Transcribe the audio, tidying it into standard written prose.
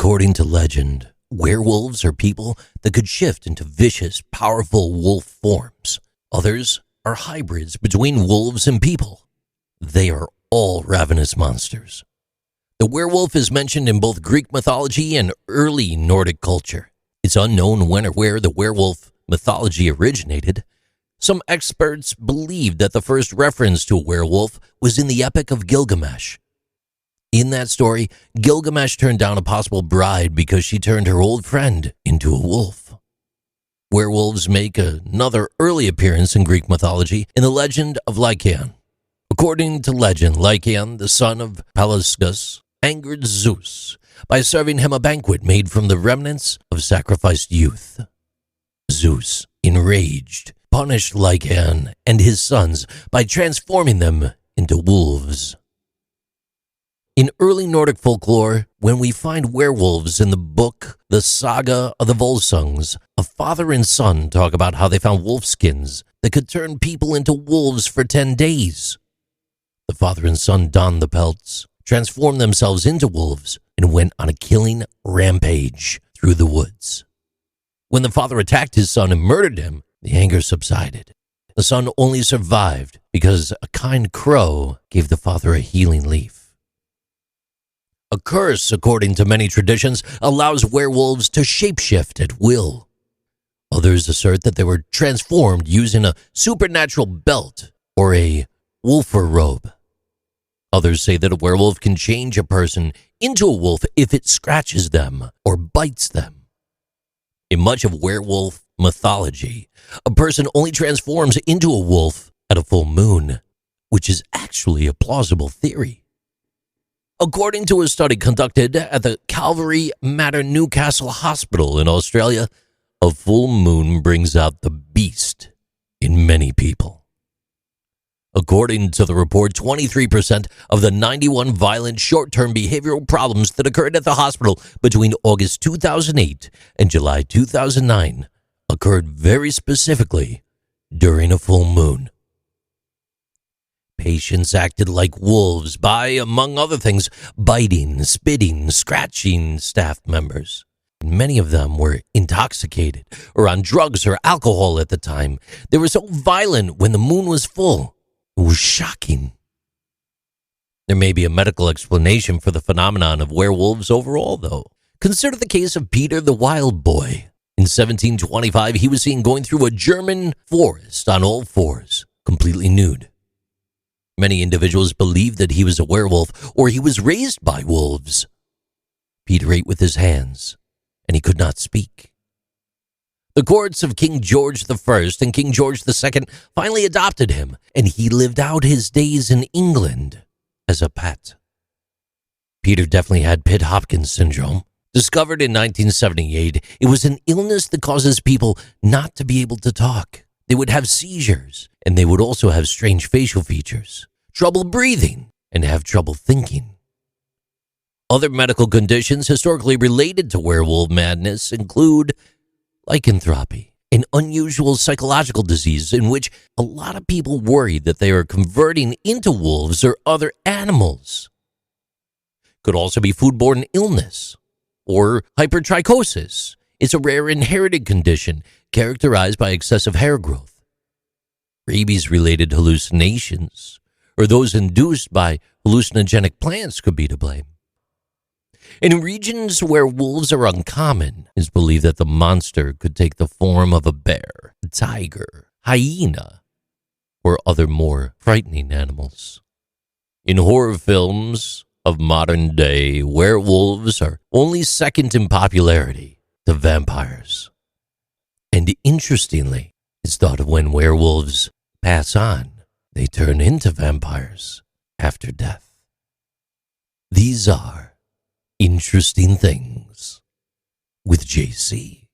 According to legend, werewolves are people that could shift into vicious, powerful wolf forms. Others are hybrids between wolves and people. They are all ravenous monsters. The werewolf is mentioned in both Greek mythology and early Nordic culture. It's unknown when or where the werewolf mythology originated. Some experts believe that the first reference to a werewolf was in the Epic of Gilgamesh. In that story, Gilgamesh turned down a possible bride because she turned her old friend into a wolf. Werewolves make another early appearance in Greek mythology in the legend of Lycaon. According to legend, Lycaon, the son of Pelasgus, angered Zeus by serving him a banquet made from the remnants of sacrificed youth. Zeus, enraged, punished Lycaon and his sons by transforming them into wolves. In early Nordic folklore, when we find werewolves in the book The Saga of the Volsungs, a father and son talk about how they found wolf skins that could turn people into wolves for 10 days. The father and son donned the pelts, transformed themselves into wolves, and went on a killing rampage through the woods. When the father attacked his son and murdered him, the anger subsided. The son only survived because a kind crow gave the father a healing leaf. A curse, according to many traditions, allows werewolves to shapeshift at will. Others assert that they were transformed using a supernatural belt or a wolfer robe. Others say that a werewolf can change a person into a wolf if it scratches them or bites them. In much of werewolf mythology, a person only transforms into a wolf at a full moon, which is actually a plausible theory. According to a study conducted at the Calvary Mater Newcastle Hospital in Australia, a full moon brings out the beast in many people. According to the report, 23% of the 91 violent short-term behavioral problems that occurred at the hospital between August 2008 and July 2009 occurred very specifically during a full moon. Patients acted like wolves by, among other things, biting, spitting, scratching staff members. Many of them were intoxicated or on drugs or alcohol at the time. They were so violent when the moon was full. It was shocking. There may be a medical explanation for the phenomenon of werewolves overall, though. Consider the case of Peter the Wild Boy. In 1725, he was seen going through a German forest on all fours, completely nude. Many individuals believed that he was a werewolf or he was raised by wolves. Peter ate with his hands, and he could not speak. The courts of King George I and King George II finally adopted him, and he lived out his days in England as a pet. Peter definitely had Pitt-Hopkins syndrome. Discovered in 1978, it was an illness that causes people not to be able to talk. They would have seizures, and they would also have strange facial features, trouble breathing, and have trouble thinking. Other medical conditions historically related to werewolf madness include lycanthropy, an unusual psychological disease in which a lot of people worry that they are converting into wolves or other animals. Could also be foodborne illness or hypertrichosis. It's a rare inherited condition characterized by excessive hair growth. Rabies-related hallucinations or those induced by hallucinogenic plants could be to blame. In regions where wolves are uncommon, it's believed that the monster could take the form of a bear, a tiger, hyena, or other more frightening animals. In horror films of modern day, werewolves are only second in popularity to vampires. And interestingly, it's thought of when werewolves pass on, they turn into vampires after death. These are Interesting Things with JC.